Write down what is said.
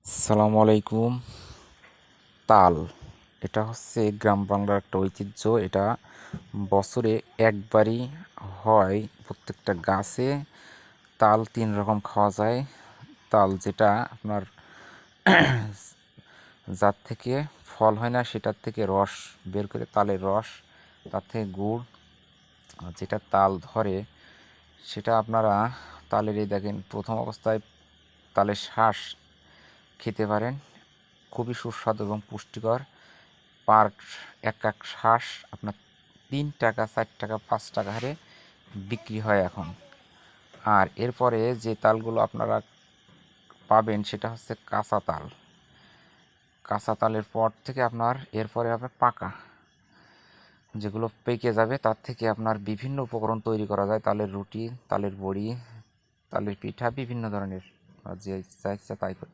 আসসালামু আলাইকুম। তাল এটা হচ্ছে গ্রাম বাংলার একটা ঐতিহ্য। এটা বছরে একবারই হয়। প্রত্যেকটা গাছে তাল 3 রকম খাওয়া যায়। তাল যেটা আপনার যার থেকে ফল হয় না সেটার থেকে রস বের করে তালের রস, তার থেকে গুড়। আর যেটা তাল ধরে সেটা আপনারা তালের এই দেখেন প্রথম অবস্থায় তালের শ্বাস খেতে পারেন, খুবই সুস্বাদু এবং পুষ্টিকর। পার এক এক শ্বাস আপনার 3 টাকা, 4 টাকা, 5 টাকা হারে বিক্রি হয় এখন। আর এরপরে যে তালগুলো আপনারা পাবেন সেটা হচ্ছে কাঁচা তাল। কাঁচা তালের পর থেকে আপনার এরপরে হবে পাকা, যেগুলো পেকে যাবে। তার থেকে আপনার বিভিন্ন উপকরণ তৈরি করা যায়, তালের রুটি, তালের বড়ি, তালের পিঠা, বিভিন্ন ধরনের, যে যা ইচ্ছা তাই করতে